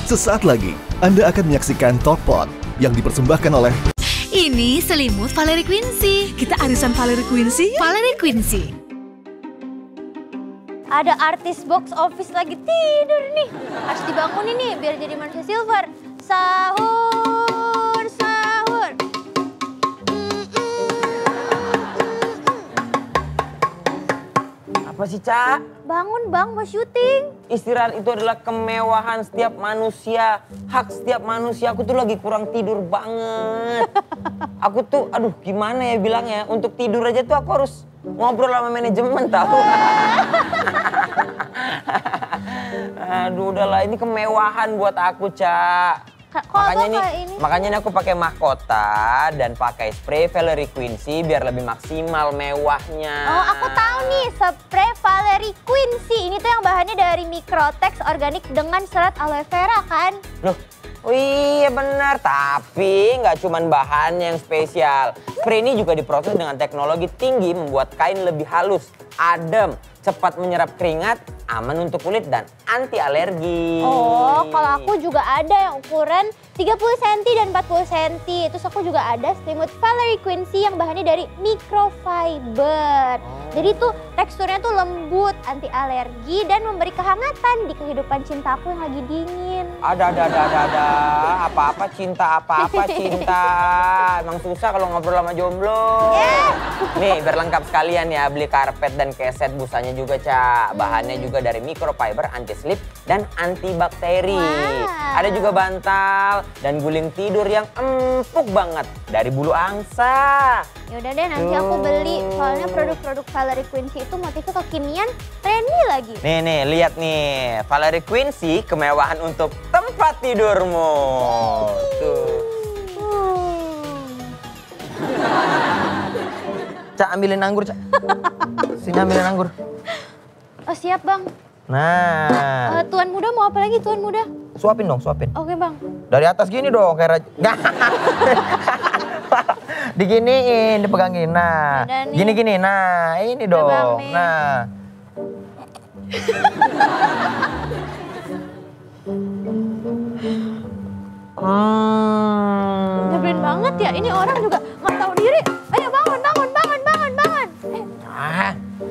Sesaat lagi, Anda akan menyaksikan Talkpot yang dipersembahkan oleh Ini selimut Valerie Quincy. Kita arisan Valerie Quincy. Valerie Quincy. Ada artis box office lagi tidur nih. Harus dibangunin nih biar jadi manusia silver. Sahur, sahur. Apa sih, Cak? Bangun bang, mau syuting. Istirahat itu adalah kemewahan setiap manusia. Hak setiap manusia. Aku tuh lagi kurang tidur banget. Aku tuh, aduh gimana ya bilangnya. Untuk tidur aja tuh aku harus ngobrol sama manajemen tahu. Aduh udahlah, ini kemewahan buat aku, Cak. Makanya aku pakai mahkota dan pakai spray Valerie Quincy biar lebih maksimal mewahnya. Oh, aku tahu nih, spray Valerie Quincy. Ini tuh yang bahannya dari Microtex organik dengan serat aloe vera kan? Loh, oh iya benar. Tapi nggak cuma bahannya yang spesial. Spray ini juga diproses dengan teknologi tinggi membuat kain lebih halus, adem, cepat menyerap keringat, aman untuk kulit dan anti alergi. Oh, kalau aku juga ada yang ukuran 30 cm dan 40 cm. Terus aku juga ada selimut Valerie Quincy yang bahannya dari microfiber. Jadi tuh teksturnya tuh lembut, anti alergi dan memberi kehangatan di kehidupan cintaku yang lagi dingin. Ada. Apa-apa cinta. Emang susah kalau ngobrol sama jomblo. Nih, biar lengkap sekalian ya, beli karpet dan keset busanya juga, Cak. Bahannya juga dari microfiber, anti slip dan antibakteri. Wow. Ada juga bantal dan guling tidur yang empuk banget dari bulu angsa. Yaudah deh, nanti aku beli. Soalnya produk-produk Valerie Quincy itu motifnya kekinian, trendy lagi. Nih, lihat nih. Valerie Quincy, kemewahan untuk tempat tidurmu. Tuh. Cak, ambilin anggur, Cak. Sini ambilin anggur. Oh siap bang. Nah. Tuan muda mau apa lagi tuan muda? Suapin dong, suapin. Oke bang. Dari atas gini dong, kayak raja. Nggak. Diginiin, dipegangin. Nah, gini. Nah, ini dong. Bang, nah. Nyebelin banget ya, ini orang juga nggak tahu diri. Ayo bangun.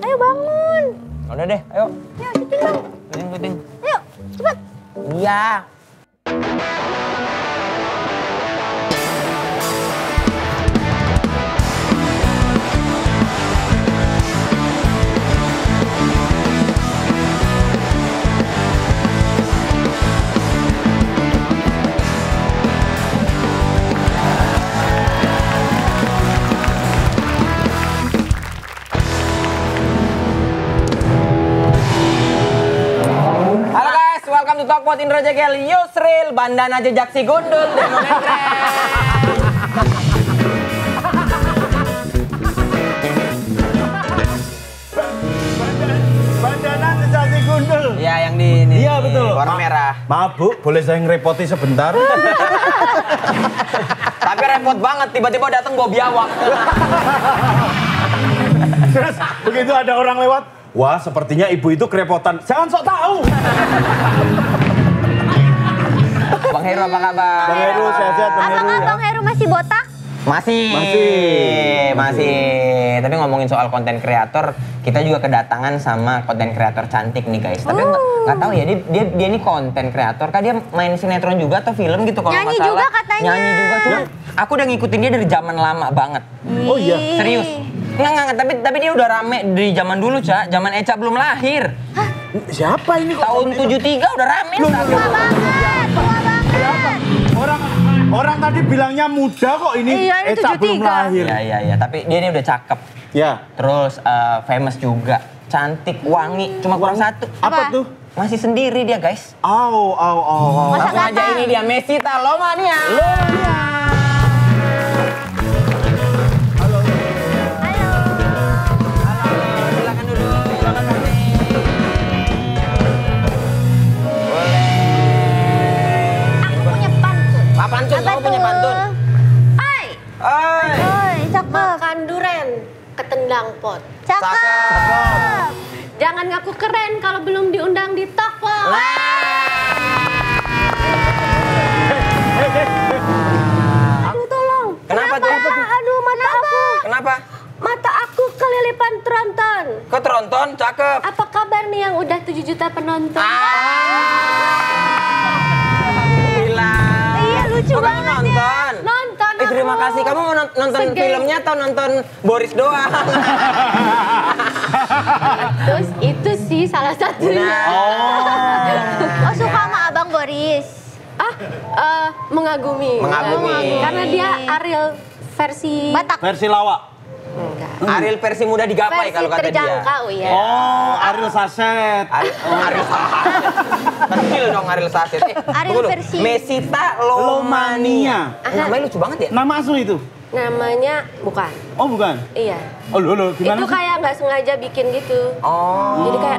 Ayo bangun. Udah deh, ayo. Ayo syuting bang. Syuting. Ayo, cepat. Iya. Talkpot Indra Jagel, Yusril, bandana jejak si gundul, demo Bandana jejak si gundul. Ya, yang di ini. Iya betul. Warna merah. Maaf Bu, boleh saya ngerepoti sebentar? Tapi repot banget, tiba-tiba datang bawa biawak. Terus begitu ada orang lewat, wah sepertinya ibu itu kerepotan. Jangan sok tahu. Bang Heru apa kabar? Bang Heru sehat-sehat Bang Heru. Apakah Bang Heru masih botak? Masih. Tapi ngomongin soal konten kreator, kita juga kedatangan sama konten kreator cantik nih guys. Tapi nggak tahu ya, dia ini konten kreator. Kan dia main sinetron juga atau film gitu kalau nggak salah. Nyanyi juga katanya. Nyanyi juga tuh. Aku udah ngikutin dia dari zaman lama banget. Oh iya. Serius. Enggak, tapi dia udah rame dari zaman dulu, Cak. Zaman Eca belum lahir. Hah? Siapa ini kok? Tahun 73 udah rame. Tua banget. Orang tadi bilangnya muda kok ini. Iya, ini Eca belum 73. lahir. Iya, tapi dia ini udah cakep. Ya. Terus famous juga. Cantik, wangi, cuma kurang satu. Apa tuh? Masih sendiri dia, guys. Au. Masa Langsung aja datang? ini dia, Messi Talomania. Halo. Silakan duduk, silakan Messi. Boleh. Aku punya pantun. Pak Pantun, kamu punya pantun? Hai. Oi. Cakep. Makan duren, ketendang pot. Cakep. Jangan ngaku keren kalau belum diundang di Talkpot. Lah. Tronton. Kok Tronton? Cakep. Apa kabar nih yang udah 7 juta penonton? Alhamdulillah. Iya, lucu Kamu banget nonton? Nonton Terima kasih. Kamu mau nonton filmnya atau nonton Boris doang? Terus itu sih salah satunya. Oh, suka sama Abang Boris. Mengagumi. Mengagumi. Karena dia Ariel versi Batak. Versi lawak. Enggak. Ariel versi mudah digapai Versi kalau kata dia. terjangkau ya. Oh, Ariel Saset. Ariel Saset. Kecil dong Ariel Saset. Ariel tunggu dulu. versi. Mesita Lomania. Namanya lucu banget ya? Nama asli itu? Namanya bukan. Oh, bukan? Iya. Oh, lo gimana Itu sih? kayak nggak sengaja bikin gitu. Oh. Jadi kayak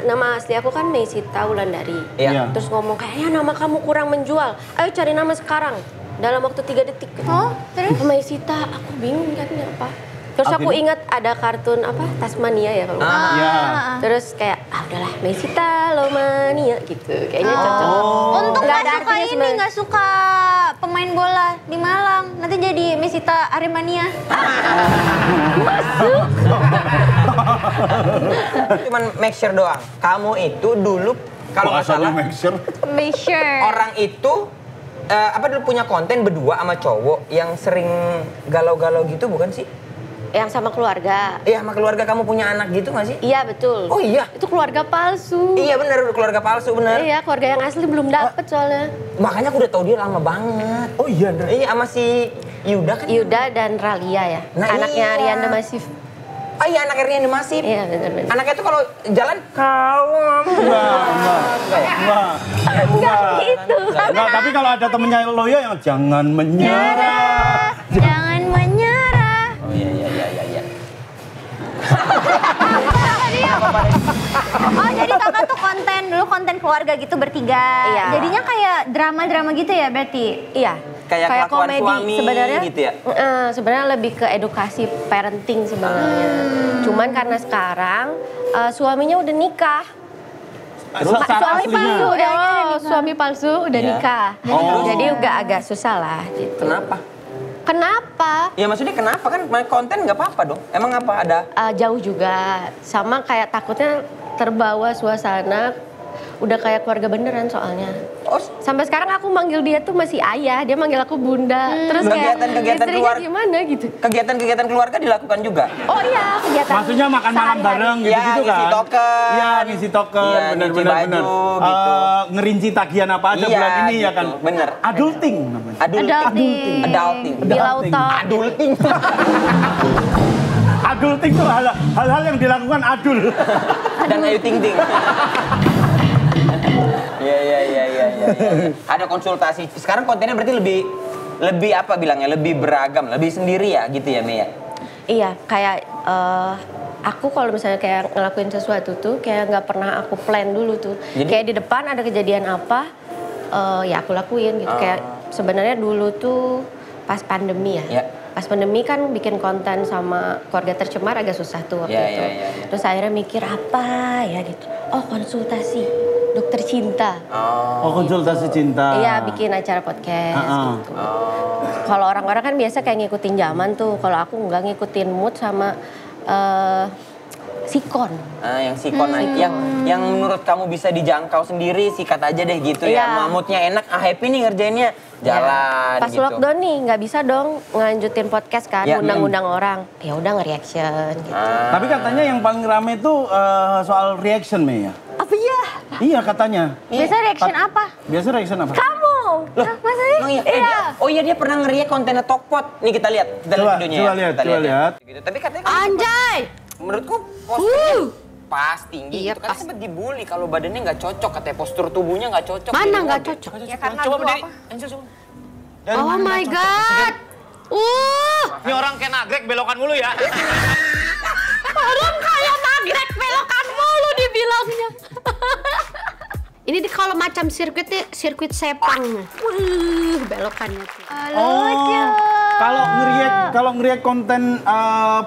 nama asli aku kan Mesita Wulandari. Iya. Terus ngomong kayaknya nama kamu kurang menjual. Ayo cari nama sekarang. Dalam waktu 3 detik. Oh, terus? Mesita, aku bingung kan ini apa. Terus aku Akhirnya? ingat ada kartun apa Tasmania ya kalau nggak salah. Iya. Terus kayak udahlah Mesita Lomania gitu. Kayaknya cocok. Untung Nggak nggak ada suka artinya ini, sebenarnya. nggak suka pemain bola di Malang. Nanti jadi Mesita Aremania. Cuman make sure doang. Kamu itu dulu kalau nggak Bahasa lu salah make sure. Make sure. orang itu dulu punya konten berdua sama cowok yang sering galau-galau gitu bukan sih? Yang sama keluarga. Iya sama keluarga kamu punya anak gitu nggak sih? Iya betul. Oh iya? Itu keluarga palsu. Iya bener keluarga palsu bener. Iya, keluarga yang asli belum dapet soalnya. Makanya aku udah tahu dia lama banget. Oh iya, Ndra. Iya sama si Yuda kan? Yuda dan Ralia ya. Nah, Anaknya iya. Arianda Masif. Oh iya anaknya Rian Masif. Iya benar-benar. Anaknya tuh kalau jalan kau Itu. Enggak, tapi kalau ada temennya Loya yang jangan menyerah. Jangan menyerah. Oh iya. Oh, jadi kakak tuh konten keluarga gitu bertiga. Iya. Jadinya kayak drama-drama gitu ya berarti? Iya. Kayak kelakuan suami sebenarnya. gitu ya? Sebenarnya lebih ke edukasi parenting sebenarnya. Cuman karena sekarang suaminya udah nikah. Terus Suami palsu suami palsu udah Iya. nikah. Oh. Jadi udah agak susah lah gitu. Kenapa? Kenapa? Ya maksudnya kenapa kan main konten nggak apa-apa dong. Emang apa ada? Jauh juga. Sama kayak takutnya terbawa suasana. Udah kayak keluarga beneran soalnya. Oh, Sampai sekarang aku manggil dia tuh masih ayah, dia manggil aku bunda. Terus kayak Kegiatan-kegiatan istrinya keluarga. gimana gitu. kegiatan-kegiatan keluarga dilakukan juga? Oh iya, kegiatan. Maksudnya makan malam sehari-hari. bareng Iya, gitu-gitu kan? ngisi token. Iya, ngisi token, Iya, nyuci bener-bener. baju, gitu. Ngerinci tagihan apa aja Iya, bulan ini ya gitu, kan? bener. Adulting namanya. Adulting. Adulting. Bilauton. Adulting. Adulting tuh hal-hal yang dilakukan adul. Dan Ayu Ting Ting. Iya. Ada konsultasi. Sekarang kontennya berarti lebih apa bilangnya? Lebih beragam, lebih sendiri ya gitu ya Mea? Iya, kayak aku kalau misalnya kayak ngelakuin sesuatu tuh kayak nggak pernah aku plan dulu tuh. Jadi? Kayak di depan ada kejadian apa, ya aku lakuin gitu. Kayak sebenarnya dulu tuh pas pandemi ya. Ya. Pas pandemi kan bikin konten sama keluarga tercemar agak susah tuh waktu Ya, itu. ya. Terus akhirnya mikir apa ya gitu. Oh konsultasi dokter cinta. Oh, konsultasi cinta. Iya bikin acara podcast gitu. Oh. Kalau orang-orang kan biasa kayak ngikutin zaman tuh. Kalau aku nggak ngikutin mood sama sikon. Yang sikon yang menurut kamu bisa dijangkau sendiri sikat aja deh gitu ya. Iya. Moodnya enak, happy nih ngerjainnya. Jalan Pas gitu. lockdown nih nggak bisa dong ngelanjutin podcast kan, Ya, undang-undang orang. Ya udah nge-reaction gitu. Tapi katanya yang paling rame itu soal reaction, Mei ya? Apa ya? Iya katanya. Biasa reaction apa? Biasa reaction apa? Kamu. Loh, Masa sih? emang iya? Dia pernah ngeriak kontennya Tokpot. Nih kita lihat Coba, videonya coba ya. lihat, Kita coba lihat. Gitu. Tapi katanya kan Anjay. menurutku posturnya pas tinggi. Iya, Itu kan sempat dibully kalau badannya nggak cocok, katanya postur tubuhnya nggak cocok. Mana Jadi nggak waduh. cocok? Ya karena coba berdiri. Angel coba. Dari Oh mana my nggak cocok? god. Ini orang kayak nagrek belokan mulu ya. Orang kayak nagrek belokan mulu dibilangnya. Ini kalau macam sirkuitnya sirkuit sepang. Belokannya tuh. Lucu. Kalau ngeriak konten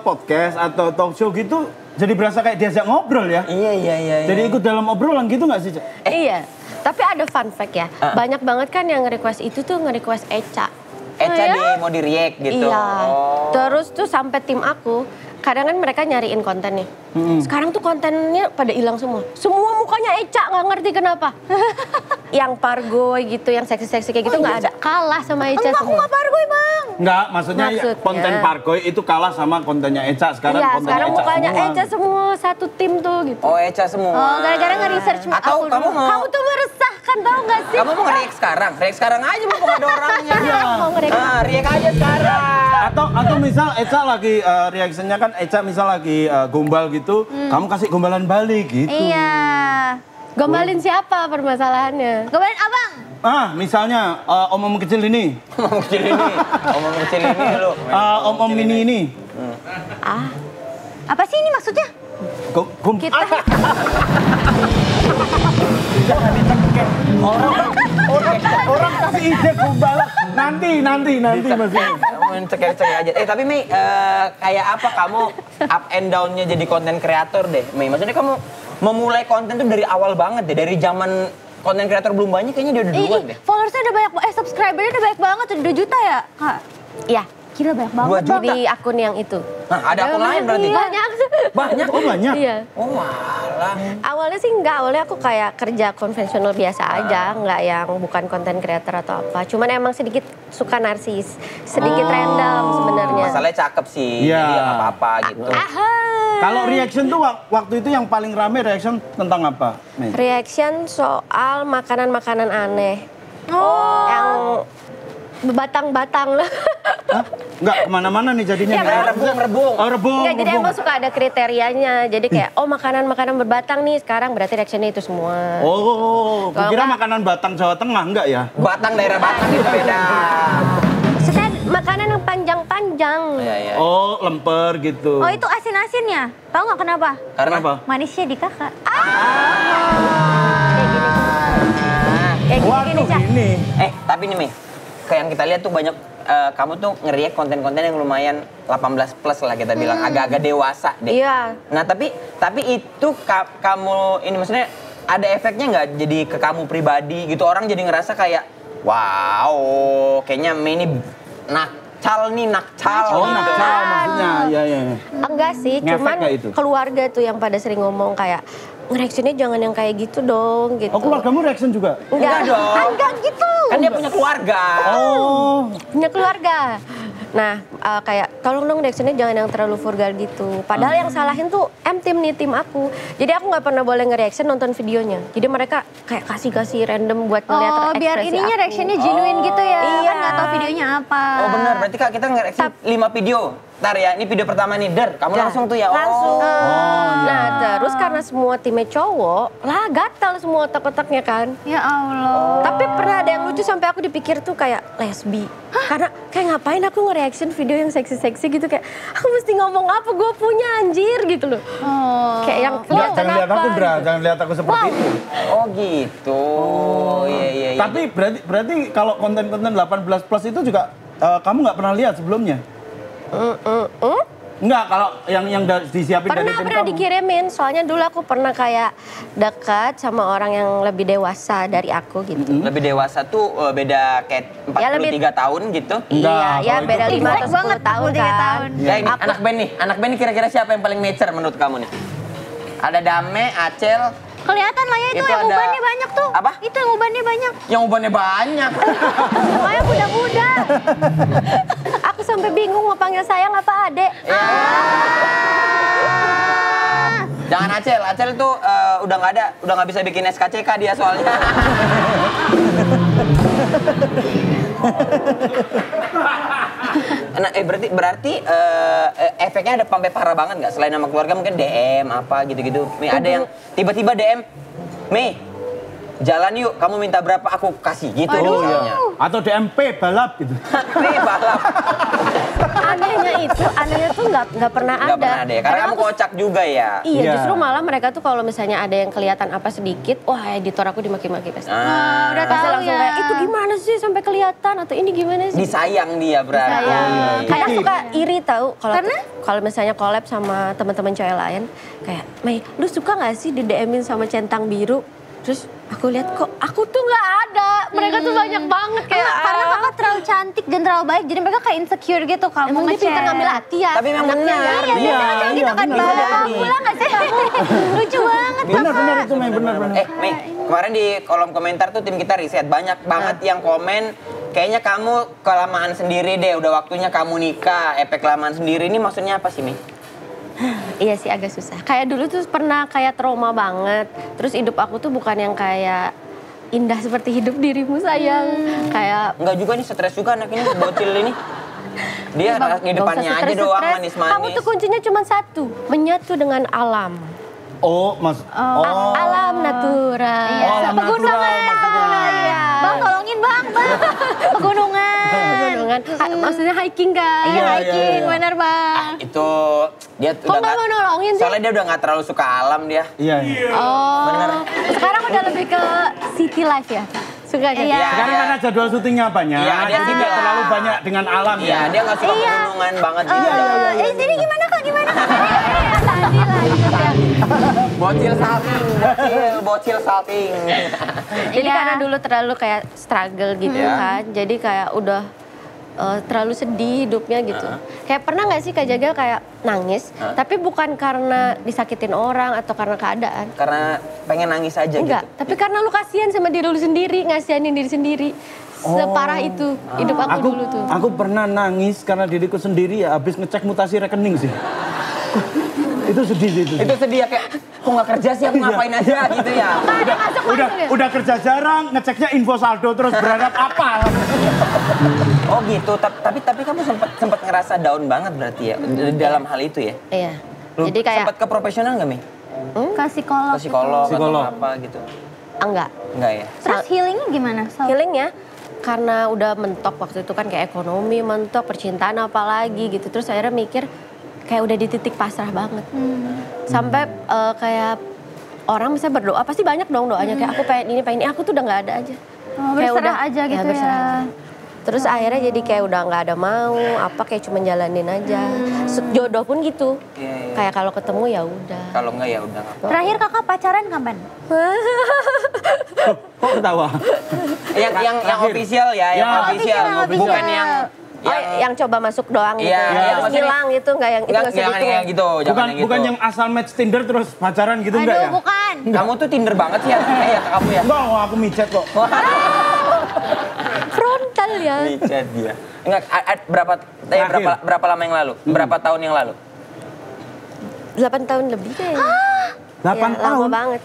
podcast atau talk show gitu, jadi berasa kayak diajak ngobrol ya. Iya. Jadi ikut dalam obrolan gitu nggak sih, Cak? Iya. Tapi ada fun fact ya. Banyak banget kan yang nge-request itu tuh nge-request Eca. Eca mau di react gitu. Iya. Oh. Terus tuh sampai tim aku kadang kan mereka nyariin konten nih. Sekarang tuh kontennya pada hilang semua. Semua mukanya Eca, nggak ngerti kenapa. Yang pargoy gitu, yang seksi-seksi kayak gitu nggak ada. Kalah sama Eca Enggak, aku semua. nggak pargoy bang. Enggak, maksudnya konten Pargoy itu kalah sama kontennya Eca. Sekarang Iya, kontennya sekarang Eca mukanya semua. Eca semua satu tim tuh gitu. Oh, Eca semua. Oh, gara-gara nge-research Atau aku kamu dulu. mau- Kamu tuh meresahkan tau gak sih? Kamu mau nge-react sekarang? React sekarang aja mumpung ada orangnya. Mau nge-react. React aja sekarang. Atau misal Eca lagi reaksinya kan Eca misal lagi gombal gitu, kamu kasih gombalan balik gitu. Iya. Gombalin siapa permasalahannya? Gombalin abang. Misalnya om-om kecil ini, Ngomong kecil ini. Ngomong kecil ini lu. om-om ini. Apa sih ini maksudnya? Kita Orang kasih ide gombalan. Nanti maksudnya. Kamu cek aja. Tapi Mei, kayak apa kamu up and down-nya jadi konten kreator deh, Mei? Maksudnya kamu memulai konten tuh dari awal banget deh, dari zaman konten kreator belum banyak kayaknya dia udah duluan deh. Followersnya udah banyak, subscribernya udah banyak banget, udah 2 juta ya kak? Iya. Gila banyak banget. 2 juta. Di akun yang itu. Nah, ada akun lain berarti? Banyak. Banyak? Oh banyak. Iya. Oh malah. Awalnya sih enggak, awalnya aku kayak kerja konvensional biasa aja, enggak yang bukan konten creator atau apa. Cuman emang sedikit suka narsis, sedikit random sebenarnya. Masalahnya cakep sih, Iya. jadi ya nggak apa-apa gitu. Kalau reaction tuh waktu itu yang paling rame reaction tentang apa, Mei? Reaction soal makanan-makanan aneh. Yang berbatang-batang lah. Hah? Enggak, kemana-mana nih jadinya. Ya, Nih. Rebung. Oh, rebung. Enggak, jadi rebung. emang suka ada kriterianya. Jadi kayak, oh makanan-makanan berbatang nih, sekarang berarti reactionnya itu semua. Oh, Kalau kira enggak- makanan Batang Jawa Tengah enggak ya? Batang, daerah Batang itu beda. Maksudnya makanan yang panjang-panjang. Iya. Oh, lemper gitu. Oh itu asin-asinnya, tahu nggak kenapa? Karena Kenapa? Manisnya di kakak. Kayak gini-gini, Waduh, Cak. ini. Tapi nih Mei, kayak yang kita lihat tuh banyak kamu tuh ngeriak konten-konten yang lumayan 18 plus lah kita bilang, agak-agak dewasa deh. Iya. Nah tapi itu kamu ini maksudnya ada efeknya nggak jadi ke kamu pribadi gitu, orang jadi ngerasa kayak wow kayaknya Mei ini nakcal nih Oh, nakal maksudnya. Iya. Enggak sih, Ngefek cuman nggak itu? keluarga tuh yang pada sering ngomong kayak ngereaksinya jangan yang kayak gitu dong gitu. Oh, keluargamu reaction juga? Enggak dong. Enggak gitu. Kan dia punya keluarga. Oh. Punya keluarga. Nah, kayak tolong dong reaksinya jangan yang terlalu vulgar gitu. Padahal yang salahin tuh tim aku. Jadi aku nggak pernah boleh nge-reaction nonton videonya. Jadi mereka kayak kasih random buat ngeliat Oh ekspresi biar ininya aku. reactionnya genuine gitu ya. Iya. Kan nggak tahu videonya apa. Oh benar, berarti Kak kita nge-reaction 5 video. Ntar ya, ini video pertama nih, kamu langsung tuh ya. Langsung. Oh. Nah, terus karena semua timnya cowok, lah gatal semua otak-otaknya kan. Ya Allah. Tapi pernah ada yang lucu sampai aku dipikir tuh kayak lesbi. Karena kayak ngapain aku nge-reaction video yang seksi-seksi gitu, kayak aku mesti ngomong apa, gue punya anjir gitu loh. Oh. Kayak yang Enggak, jangan lihat aku, Bra. Jangan lihat aku seperti itu. Oh gitu. Iya. Tapi berarti kalau konten-konten 18 plus itu juga kamu nggak pernah lihat sebelumnya? Enggak, kalau yang disiapin dari tim Pernah kamu. dikirimin, soalnya dulu aku pernah kayak dekat sama orang yang lebih dewasa dari aku gitu. Lebih dewasa tuh beda kayak 43 Ya, lebih- tahun gitu. Enggak, Iya, kalau beda itu- 5 atau Jelek 10 banget, tahun 43 kan. tahun. Ya ini Aku- anak band nih kira-kira siapa yang paling mature menurut kamu nih? Ada Dame, Acel, Kelihatan lah ya itu, Itu yang ada- ubannya banyak tuh. Apa? Itu yang ubannya banyak. yang ubannya banyak. Makanya muda-muda. Aku sampai bingung mau panggil sayang apa adek. Jangan Acel tuh udah nggak bisa bikin SKCK dia soalnya. Nah, berarti efeknya ada sampai parah banget nggak? Selain nama keluarga mungkin DM apa gitu-gitu. Mei ada yang tiba-tiba DM, Mei, jalan yuk, kamu minta berapa aku kasih gitu. Oh iya. misalnya. Atau DMP balap gitu. Mei balap. Anehnya tuh nggak pernah ada. Nggak pernah deh, karena kamu aku- kocak juga ya. Iya, Iya. justru malah mereka tuh kalau misalnya ada yang kelihatan apa sedikit, wah editor aku dimaki-maki pasti. Udah Pasti tahu langsung ya. kayak, itu gimana sih sampai kelihatan atau ini gimana sih? Disayang dia berarti. Saya kadang Iya. suka iri tahu kalau Karena? kalau misalnya collab sama teman-teman cewek lain kayak, Mei, lu suka nggak sih di DM-in sama centang biru? Terus aku lihat kok aku tuh nggak ada, mereka tuh banyak banget kayak. Karena kakak terlalu cantik dan terlalu baik, jadi mereka kayak insecure gitu kalau mau Emang dia ngechat. pintar ngambil hati ya. Tapi memang anaknya benar. ya. Iya, biasanya gitu kan bisa bawa jadi. pulang nggak sih kamu? Lucu banget Benar itu Mei, benar. Mei, kemarin di kolom komentar tuh tim kita riset banyak banget yang komen kayaknya kamu kelamaan sendiri deh, udah waktunya kamu nikah. Efek kelamaan sendiri ini maksudnya apa sih, Mei? Iya sih agak susah. Kayak dulu tuh pernah kayak trauma banget. Terus hidup aku tuh bukan yang kayak indah seperti hidup dirimu sayang. Kayak Enggak juga nih, stres juga anak ini, bocil ini. Dia di depannya aja doang manis-manis. Kamu tuh kuncinya cuma satu, menyatu dengan alam. Oh, Mas. Alam natural. Iya. alam Pegunungan. natural maksudnya. Iya. Bang, tolongin bang. Pegunungan. Pegunungan. Maksudnya hiking kan? Iya, Hiking, iya. bener bang. Itu dia Kok nggak mau nolongin sih? soalnya dia udah nggak terlalu suka alam dia. Iya. Oh. Bener. Sekarang udah lebih ke city life ya? Sukanya? Iya. Sekarang karena jadwal syutingnya banyak, Iya, dia jadi nggak terlalu banyak dengan alam Iya, ya. dia nggak suka pegunungan banget gitu. Jadi gimana kak, gimana kak? Tadi lanjut ya. Bocil salting, bocil salting. Jadi Iya. karena dulu terlalu kayak struggle gitu Iya. kan. Jadi kayak udah terlalu sedih hidupnya gitu. Kayak pernah nggak sih Kak Jagal kayak nangis, tapi bukan karena disakitin orang atau karena keadaan. Karena pengen nangis aja Enggak, gitu. tapi karena lu kasihan sama diri lu sendiri, ngasihanin diri sendiri. Separah itu hidup aku dulu tuh. Aku pernah nangis karena diriku sendiri ya habis ngecek mutasi rekening sih. Itu sedih sih itu. Itu sedih ya, kayak kok nggak kerja sih, aku ngapain aja gitu ya. Udah kerja jarang, ngeceknya info saldo terus berharap apa? Oh gitu, tapi kamu sempat ngerasa down banget berarti ya dalam hal itu ya. Iya. Lu Jadi kayak sempat ke profesional nggak, Mi? Ke psikolog. Ke psikolog Psikolog. atau apa gitu? enggak. Enggak ya? Terus healingnya gimana? Healingnya karena udah mentok waktu itu kan kayak ekonomi mentok, percintaan apalagi gitu. Terus akhirnya mikir kayak udah di titik pasrah banget. Sampai kayak orang misalnya berdoa pasti banyak dong doanya kayak aku pengen ini, aku tuh udah nggak ada aja. Kayak Berserah aja gitu ya. berserah aja. Terus akhirnya jadi kayak udah nggak ada mau, kayak cuma jalanin aja. Jodoh pun gitu. Iya. Kayak kalau ketemu ya udah. Kalau enggak ya udah nggak apa. Terakhir kakak pacaran kapan? Kok ketawa? Yang official ya, yang Ya, official, official. bukan yang yang coba masuk doang gitu. Iya, Terus maksudnya- hilang gitu, nggak yang itu nggak usah jangan dihitung. yang gitu, jangan yang gitu. Bukan yang asal match Tinder terus pacaran gitu enggak ya? Aduh bukan. Kamu tuh Tinder banget sih ya, ya kamu ya. Enggak, aku micet kok. Frontal ya. Micet dia. Enggak, berapa lama yang lalu? Berapa tahun yang lalu? 8 tahun lebih kayaknya. 8 Ya, tahun? lama banget.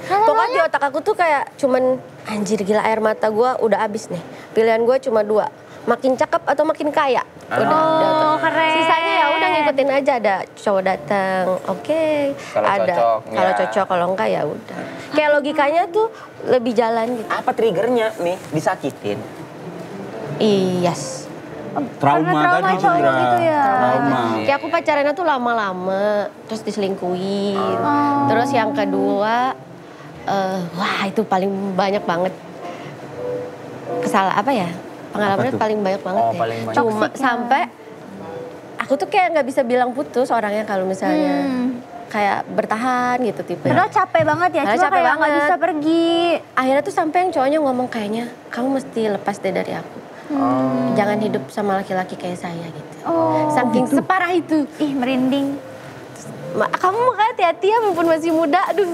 Pokoknya di otak aku tuh kayak cuman anjir gila air mata gue udah habis nih. Pilihan gue cuma 2. Makin cakep atau makin kaya. Udah. Keren. Sisanya ya udah ngikutin aja, ada cowok datang. Oke. Kalau Ada. cocok, Kalau ya. cocok, kalau enggak ya udah. Kayak logikanya tuh lebih jalan gitu. Apa triggernya nih? Disakitin? Yes. Trauma Karena trauma tadi cowok Cindra. gitu ya. Trauma. Kayak aku pacarannya tuh lama-lama, terus diselingkuhin. Terus yang kedua, wah itu paling banyak banget. Apa ya? Pengalamannya Apa tuh? paling banyak banget Oh, ya. paling banyak. Cuma Toksiknya. sampai aku tuh kayak nggak bisa bilang putus orangnya kalau misalnya kayak bertahan gitu tipe. Padahal capek banget ya, Padahal cuma capek kayak nggak banget. bisa pergi. Akhirnya tuh sampai yang cowoknya ngomong kayaknya kamu mesti lepas deh dari aku. Jangan hidup sama laki-laki kayak saya gitu. Saking separah itu. Ih merinding. Kamu makanya hati-hati ya walaupun masih muda. Aduh.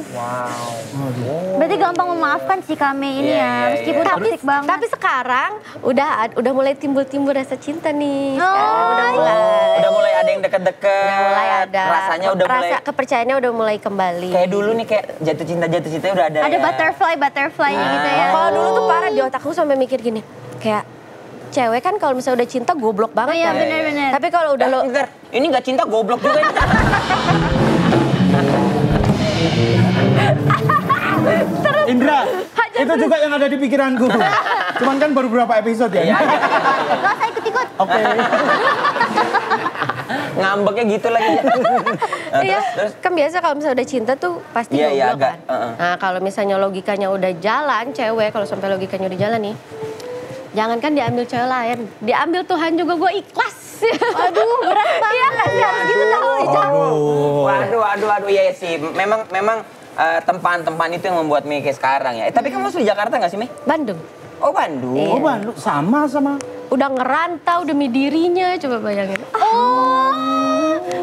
Berarti gampang memaafkan sih kami ini Iya, ya, iya, meskipun iya. toksik banget. Tapi sekarang udah mulai timbul-timbul rasa cinta nih. Oh, Sekarang udah mulai. Udah mulai ada yang deket-deket. Udah mulai ada. Rasanya udah mulai. Rasa kepercayaannya udah mulai kembali. Kayak dulu nih, kayak jatuh cinta udah ada. ada ya. butterfly gitu ya. Kalau dulu tuh parah di otakku sampai mikir gini, kayak cewek kan kalau misalnya udah cinta goblok banget Oh iya, kan. bener-bener. Tapi kalau udah lo Bentar, ini gak cinta goblok juga ini. Indra, itu juga yang ada di pikiranku. Cuman kan baru beberapa episode ya. Iya, iya. Gak usah ikut-ikut. Oke. Ngambeknya gitu lagi. Nah, iya, terus kan biasa kalau misalnya udah cinta tuh pasti Iya, iya, goblok agak, kan. Nah kalau misalnya logikanya udah jalan, cewek kalau sampai logikanya udah jalan nih, jangankan diambil cewek lain, diambil Tuhan juga gue ikhlas. Aduh berat banget. Iya kan, harus gitu tahu. waduh, iya sih. Memang tempat-tempat itu yang membuat Mei kayak sekarang ya. Tapi kamu asli Jakarta nggak sih, Mei? Bandung. Oh, Bandung. Oh, Bandung sama. Udah ngerantau demi dirinya, coba bayangin.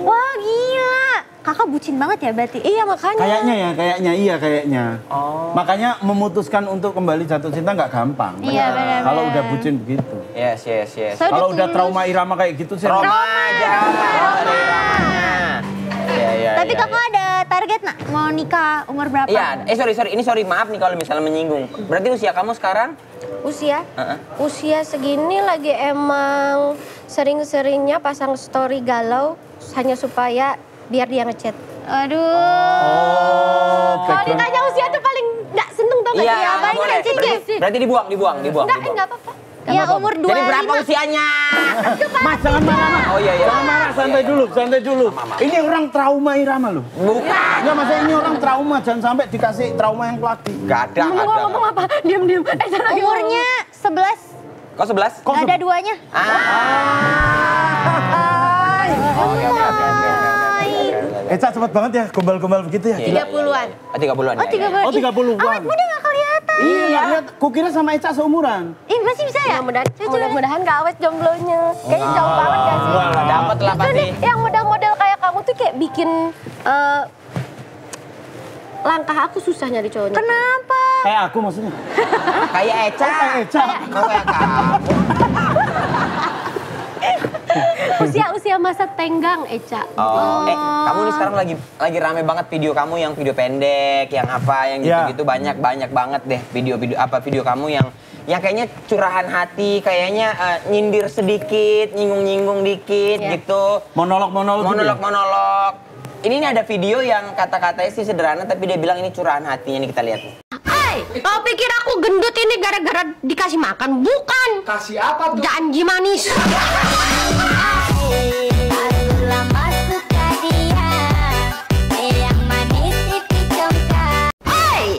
Wah gila. Kakak bucin banget ya berarti? Iya makanya. Kayaknya. Makanya memutuskan untuk kembali jatuh cinta nggak gampang. Iya, benar. Kalau udah bucin begitu. Yes. Kalau udah trauma irama kayak gitu sih. Trauma iramanya. Iya. Tapi kakak ada target nak? Mau nikah umur berapa? Iya, sorry, maaf nih kalau misalnya menyinggung. Berarti usia kamu sekarang? Usia segini lagi emang sering-seringnya pasang story galau hanya supaya biar dia ngechat. Aduh. Kalau ditanya usia tuh paling nggak seneng tau gak? Iya, Paling boleh. ngechat gitu. Berarti dibuang. Nggak apa-apa. Ya umur 25. Jadi berapa usianya? Mas jangan marah. Oh iya. Jangan marah, santai dulu. Ini orang trauma irama loh. Bukan. Enggak, masa ini orang trauma, jangan sampai dikasih trauma yang lagi. Gak ada. Ngomong apa? Diam. Umurnya 11. Kok 11? Gak ada duanya. Oke. Eca cepet banget ya, gombal-gombal begitu ya. 30-an. 30-an. Oh 30. Oh 30-an. Awet muda gak kelihatan. Iya, nggak lihat. Kukira sama Eca seumuran. Masih bisa ya? Mudah-mudahan gak awet jomblonya. Kayaknya jauh banget gak sih? Dapat lah Justru pasti. nih, yang model-model kayak kamu tuh kayak bikin langkah aku susah nyari cowoknya. Kenapa? Kayak aku maksudnya. Kayak Eca. Kayak Eca. Kok kayak kamu? Usia masa tenggang, Eca. Oh, kamu nih sekarang lagi rame banget video kamu yang video pendek, yang apa, yang gitu-gitu banyak banget deh video kamu yang kayaknya curahan hati, kayaknya nyindir sedikit, nyinggung dikit gitu. Monolog. Ini Ini ada video yang kata-katanya sih sederhana tapi dia bilang ini curahan hatinya, nih kita lihat. Kau pikir aku gendut ini gara-gara dikasih makan? Bukan. Kasih apa tuh? Janji manis.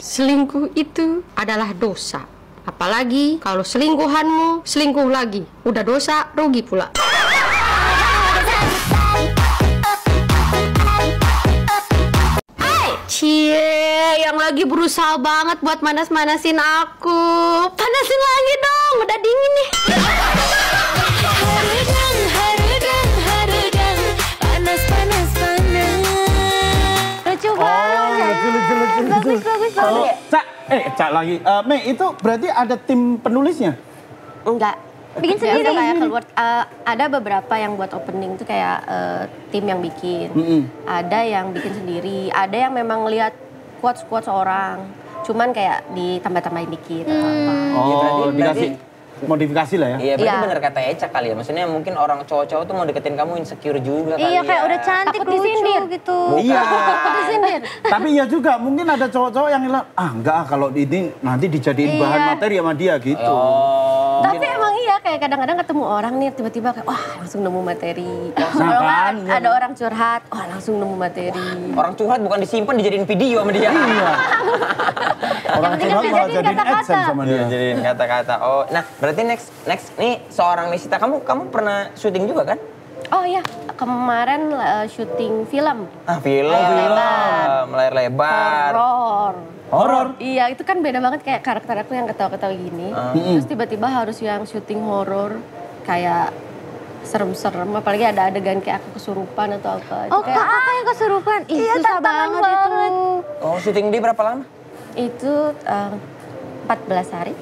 Selingkuh itu adalah dosa. Apalagi kalau selingkuhanmu selingkuh lagi. Udah dosa, rugi pula. Cie, yang lagi berusaha banget buat manas-manasin aku. Panasin lagi dong, udah dingin nih. Lucu banget. Lucu. Bagus. Cak lagi. Mei, itu berarti ada tim penulisnya? Enggak. Bikin Biasa sendiri? kayak keluar, ada beberapa yang buat opening tuh kayak tim yang bikin. Ada yang bikin sendiri, ada yang memang lihat quotes orang. Cuman kayak ditambah-tambahin dikit atau apa. Oh, berarti dikasih modifikasi lah ya? Iya, berarti Iya. bener kata Eca kali ya. Maksudnya mungkin orang cowok-cowok tuh mau deketin kamu insecure juga kali Iya ya. kayak udah cantik, Takut lucu disindir. gitu. Iya. Disindir. Tapi ya juga mungkin ada cowok-cowok yang bilang, enggak kalau ini nanti dijadiin bahan materi sama dia gitu. Tapi emang iya kayak kadang-kadang ketemu orang nih tiba-tiba kayak wah langsung nemu materi. Kalau Nah, nggak kan, ada orang curhat, wah langsung nemu materi. Orang curhat bukan disimpan, dijadiin video sama dia. Iya. Orang penting curhat kan malah dijadiin jadiin kata-kata. AdSense sama dia. Jadiin kata-kata. Oh, nah berarti next nih seorang Nesita, kamu pernah syuting juga kan? Oh iya, kemarin syuting film. Film. Layar lebar. Horor. Iya, itu kan beda banget kayak karakter aku yang ketawa-ketawa gini. Terus tiba-tiba harus yang syuting horor kayak serem-serem, apalagi ada adegan kayak aku kesurupan atau apa. Oh kakak yang kesurupan? Iya susah banget itu. Oh, syuting di berapa lama? Itu 14 hari.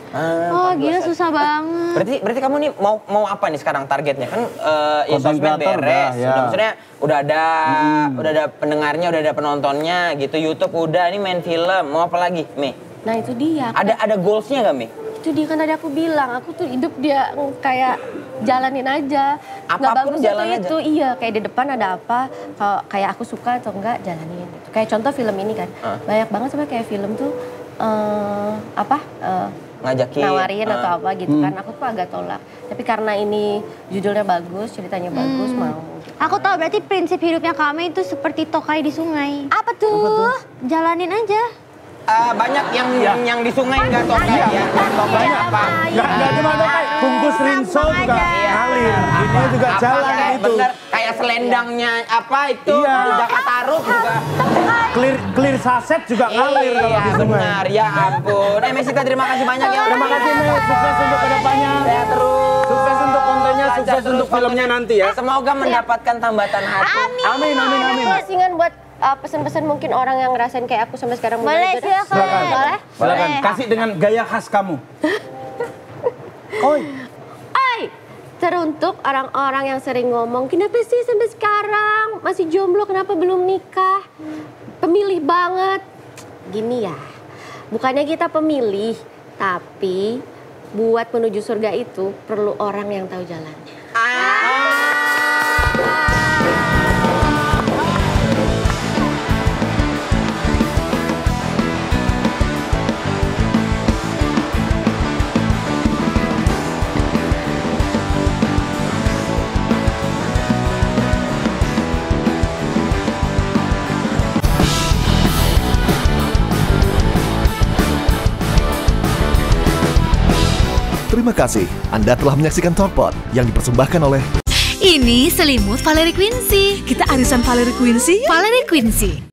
Oh gila susah banget. Berarti kamu nih mau apa nih sekarang targetnya? Kan ya Content sosmed creator beres. udah, ya. Maksudnya udah ada pendengarnya, udah ada penontonnya gitu. YouTube udah, ini main film. Mau apa lagi, Mei? Nah itu dia. Ada goalsnya gak, Mei? Itu dia kan tadi aku bilang, aku tuh hidup dia kayak jalanin aja. Nggak Apapun bagus jalan itu. Iya, kayak di depan ada apa, kalau kayak aku suka atau enggak jalanin. Kayak contoh film ini kan, banyak banget sampai kayak film tuh Ngajakin. nawarin atau apa gitu kan. Aku tuh agak tolak. Tapi karena ini judulnya bagus, ceritanya bagus, mau. Aku tahu berarti prinsip hidupnya kami itu seperti tokai di sungai. Apa tuh? Jalanin aja. Banyak yang di sungai nggak tokai ya. Tokai apa? Enggak cuma kayak bungkus rinso juga ngalir. Dunia juga jalan itu. Bener, kayak selendangnya apa itu, Iya. Jakarta Rup juga. Clear saset juga ngalir kalau di Iya sungai. benar, ya ampun. Mesita terima kasih banyak ya. Terima kasih Mes, sukses untuk kedepannya. Sehat terus. Sukses untuk kontennya, Lancar sukses terus untuk filmnya nanti ya. Semoga mendapatkan tambatan hati. Amin, amin, amin. Closingan buat pesan-pesan mungkin orang yang ngerasain kayak aku sampai sekarang. Boleh, juga. silakan. Boleh? Silakan, kasih dengan gaya khas kamu. Oi. Hai, teruntuk orang-orang yang sering ngomong, kenapa sih sampai sekarang masih jomblo, kenapa belum nikah? Pemilih banget. Gini ya, bukannya kita pemilih, tapi buat menuju surga itu perlu orang yang tahu jalannya. Terima kasih Anda telah menyaksikan Talkpot yang dipersembahkan oleh Ini selimut Valerie Quincy. Kita arisan Valerie Quincy. Valerie Quincy.